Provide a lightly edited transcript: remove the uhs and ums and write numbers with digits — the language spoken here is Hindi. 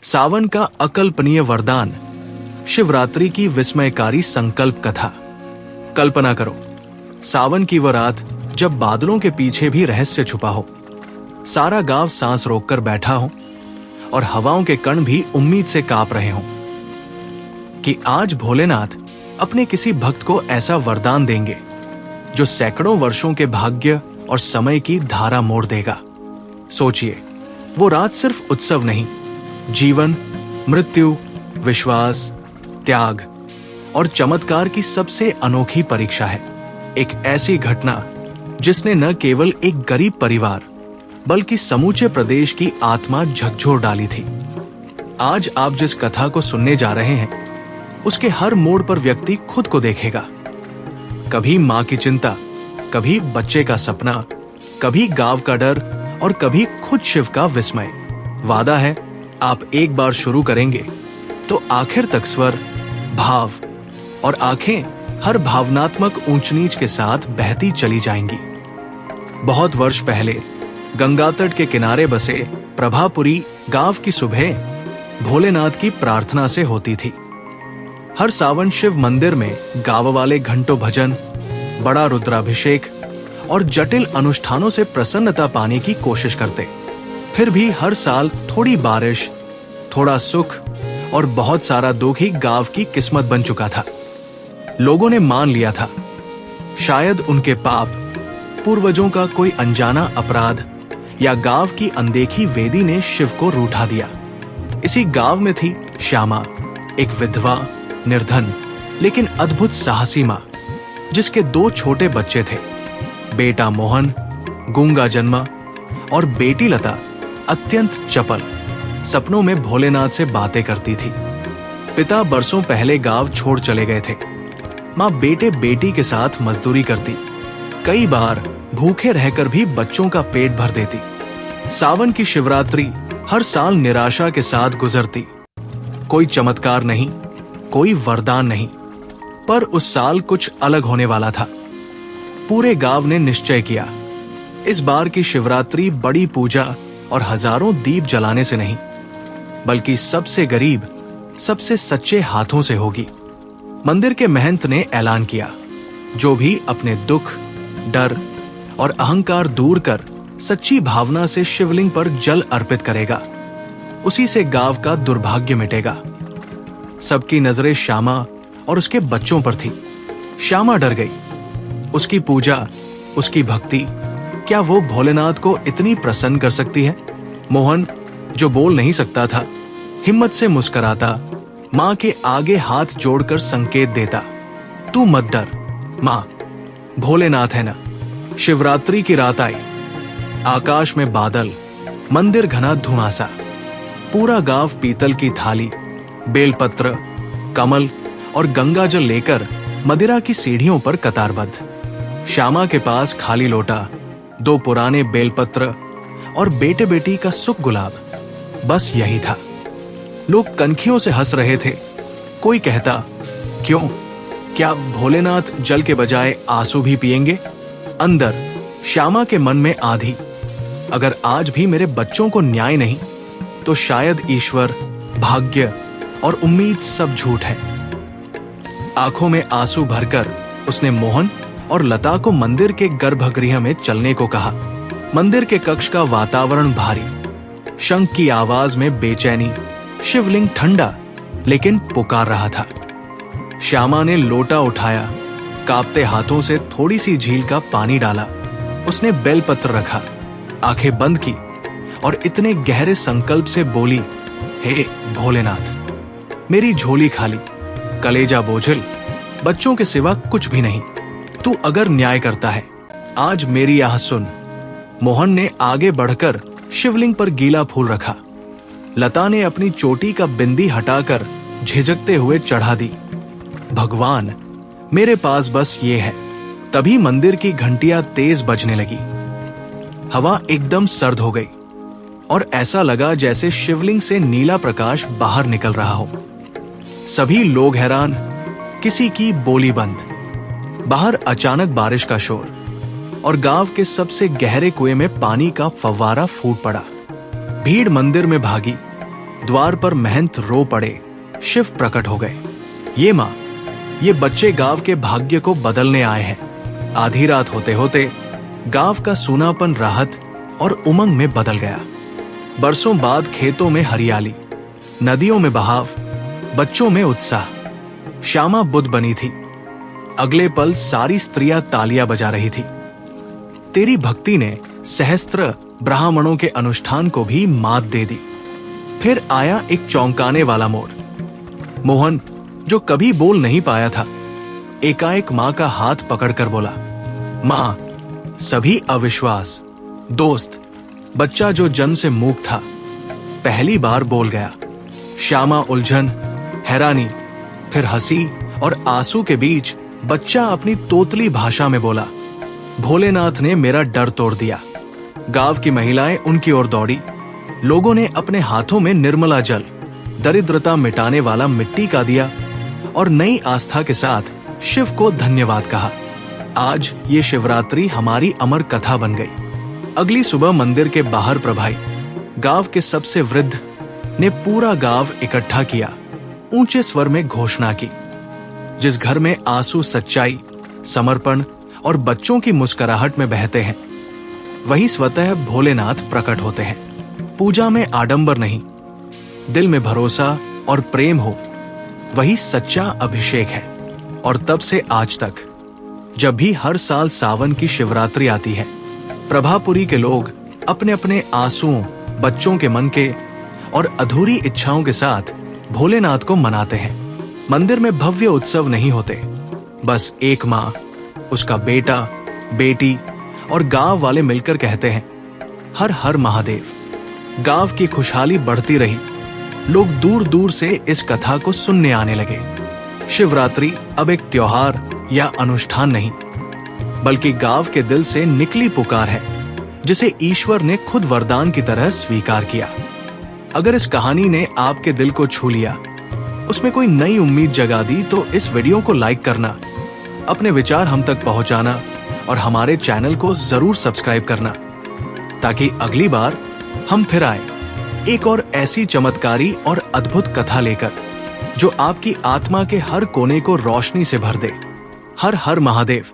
सावन का अकल्पनीय वरदान, शिवरात्रि की विस्मयकारी संकल्प कथा। कल्पना करो, सावन की वह रात जब बादलों के पीछे भी रहस्य छुपा हो, सारा गांव सांस रोककर बैठा हो और हवाओं के कण भी उम्मीद से कांप रहे हों कि आज भोलेनाथ अपने किसी भक्त को ऐसा वरदान देंगे जो सैकड़ों वर्षों के भाग्य और समय की धारा मोड़ देगा। सोचिए, वो रात सिर्फ उत्सव नहीं, जीवन, मृत्यु, विश्वास, त्याग और चमत्कार की सबसे अनोखी परीक्षा है। एक ऐसी घटना जिसने न केवल एक गरीब परिवार बल्कि समूचे प्रदेश की आत्मा झकझोर डाली थी। आज आप जिस कथा को सुनने जा रहे हैं, उसके हर मोड़ पर व्यक्ति खुद को देखेगा। कभी मां की चिंता, कभी बच्चे का सपना, कभी गांव का डर और कभी खुद शिव का विस्मय। वादा है, आप एक बार शुरू करेंगे तो आखिर तक स्वर, भाव और आंखें हर भावनात्मक ऊंच नीच के साथ बहती चली जाएंगी। बहुत वर्ष पहले गंगा तट के किनारे बसे प्रभापुरी गांव की सुबह भोलेनाथ की प्रार्थना से होती थी। हर सावन शिव मंदिर में गांव वाले घंटों भजन, बड़ा रुद्राभिषेक और जटिल अनुष्ठानों से प्रसन्नता पाने की कोशिश करते। फिर भी हर साल थोड़ी बारिश, थोड़ा सुख और बहुत सारा दुख ही गांव की किस्मत बन चुका था। लोगों ने मान लिया था, शायद उनके पाप, पूर्वजों का कोई अनजाना अपराध या गांव की अनदेखी वेदी ने शिव को रूठा दिया। इसी गांव में थी श्यामा, एक विधवा, निर्धन लेकिन अद्भुत साहसी मां, जिसके 2 छोटे बच्चे थे। बेटा मोहन गूंगा जन्मा और बेटी लता अत्यंत चपल, सपनों में भोलेनाथ से बातें करती थी। पिता बरसों पहले गांव छोड़ चले गए थे। मां बेटे बेटी के साथ मजदूरी करती, कई बार भूखे रहकर भी बच्चों का पेट भर देती। सावन की शिवरात्रि हर साल निराशा के साथ गुजरती। कोई चमत्कार नहीं, कोई वरदान नहीं, पर उस साल कुछ अलग होने वाला था। पूरे गांव ने निश्चय किया, इस बार की शिवरात्रि बड़ी पूजा और हजारों दीप जलाने से नहीं, बल्कि सबसे गरीब, सबसे सच्चे हाथों से होगी। मंदिर के महंत ने ऐलान किया, जो भी अपने दुख, डर और अहंकार दूर कर सच्ची भावना से शिवलिंग पर जल अर्पित करेगा, उसी से गांव का दुर्भाग्य मिटेगा। सबकी नजरें श्यामा और उसके बच्चों पर थी। श्यामा डर गई। उसकी पूजा, उसकी भक्ति, क्या वो भोलेनाथ को इतनी प्रसन्न कर सकती है? मोहन, जो बोल नहीं सकता था, हिम्मत से मुस्कुराता, मां के आगे हाथ जोड़कर संकेत देता, तू मत डर मां, भोलेनाथ है ना। शिवरात्रि की रात आई। आकाश में बादल, मंदिर घना धुआंसा। पूरा गांव पीतल की थाली, बेलपत्र, कमल और गंगाजल लेकर मदिरा की सीढ़ियों पर कतारबद्ध। श्यामा के पास खाली लोटा, 2 पुराने बेलपत्र और बेटे बेटी का सुख गुलाब, बस यही था। लोग कनखियों से हंस रहे थे। कोई कहता, क्यों, क्या भोलेनाथ जल के बजाय आंसू भी पिएंगे? अंदर श्यामा के मन में आधी, अगर आज भी मेरे बच्चों को न्याय नहीं, तो शायद ईश्वर, भाग्य और उम्मीद सब झूठ है। आंखों में आंसू भरकर उसने मोहन और लता को मंदिर के गर्भगृह में चलने को कहा। मंदिर के कक्ष का वातावरण भारी, शंख की आवाज में बेचैनी। शिवलिंग ठंडा लेकिन पुकार रहा था। श्यामा ने लोटा उठाया, कांपते हाथों से थोड़ी सी झील का पानी डाला। उसने बेलपत्र रखा, आंखें बंद की और इतने गहरे संकल्प से बोली, हे भोलेनाथ, मेरी झोली खाली, कलेजा बोझिल, बच्चों के सिवा कुछ भी नहीं। तू अगर न्याय करता है, आज मेरी आह सुन। मोहन ने आगे बढ़कर शिवलिंग पर गीला फूल रखा। लता ने अपनी चोटी का बिंदी हटाकर झिझकते हुए चढ़ा दी। भगवान, मेरे पास बस ये है। तभी मंदिर की घंटियां तेज बजने लगी। हवा एकदम सर्द हो गई और ऐसा लगा जैसे शिवलिंग से नीला प्रकाश बाहर निकल रहा हो। सभी लोग हैरान, किसी की बोली बंद। बाहर अचानक बारिश का शोर और गांव के सबसे गहरे कुएं में पानी का फव्वारा फूट पड़ा। भीड़ मंदिर में भागी, द्वार पर महंत रो पड़े। शिव प्रकट हो गए। ये माँ, ये बच्चे गांव के भाग्य को बदलने आए हैं। आधी रात होते होते गांव का सूनापन राहत और उमंग में बदल गया। बरसों बाद खेतों में हरियाली, नदियों में बहाव, बच्चों में उत्साह। श्यामा बुद्ध बनी थी। अगले पल सारी स्त्रियां तालियां बजा रही थी। तेरी भक्ति ने सहस्त्र ब्राह्मणों के अनुष्ठान को भी मात दे दी। फिर आया एक चौंकाने वाला मोड़। मोहन, जो कभी बोल नहीं पाया था, एकाएक मां का हाथ पकड़कर बोला, मां, सभी अविश्वास, दोस्त, बच्चा जो जन्म से मूक था, पहली बार बोल गया। श्यामा उलझन, हैरानी, फिर हंसी और आंसू के बीच बच्चा अपनी तोतली भाषा में बोला, भोलेनाथ ने मेरा डर तोड़ दिया। गांव की महिलाएं उनकी ओर दौड़ी। लोगों ने अपने हाथों में निर्मला जल, दरिद्रता मिटाने वाला मिट्टी का दिया और नई आस्था के साथ शिव को धन्यवाद कहा। आज ये शिवरात्रि हमारी अमर कथा बन गई। अगली सुबह मंदिर के बाहर प्रभाई, गांव के सबसे वृद्ध, ने पूरा गांव इकट्ठा किया। ऊंचे स्वर में घोषणा की, जिस घर में आंसू सच्चाई, समर्पण और बच्चों की मुस्कुराहट में बहते हैं, वही स्वतः भोलेनाथ प्रकट होते हैं। पूजा में आडंबर नहीं, दिल में भरोसा और प्रेम हो, वही सच्चा अभिषेक है। और तब से आज तक जब भी हर साल सावन की शिवरात्रि आती है, प्रभापुरी के लोग अपने अपने आंसुओं, बच्चों के मन के और अधूरी इच्छाओं के साथ भोलेनाथ को मनाते हैं। मंदिर में भव्य उत्सव नहीं होते, बस एक माँ, उसका बेटा, बेटी और गांव वाले मिलकर कहते हैं, हर हर महादेव। गांव की खुशहाली बढ़ती रही। लोग दूर दूर से इस कथा को सुनने आने लगे। शिवरात्रि अब एक त्योहार या अनुष्ठान नहीं, बल्कि गांव के दिल से निकली पुकार है, जिसे ईश्वर ने खुद वरदान की तरह स्वीकार किया। अगर इस कहानी ने आपके दिल को छू लिया, उसमें कोई नई उम्मीद जगा दी, तो इस वीडियो को लाइक करना, अपने विचार हम तक पहुंचाना और हमारे चैनल को जरूर सब्सक्राइब करना, ताकि अगली बार हम फिर आए एक और ऐसी चमत्कारी और अद्भुत कथा लेकर, जो आपकी आत्मा के हर कोने को रोशनी से भर दे। हर हर महादेव।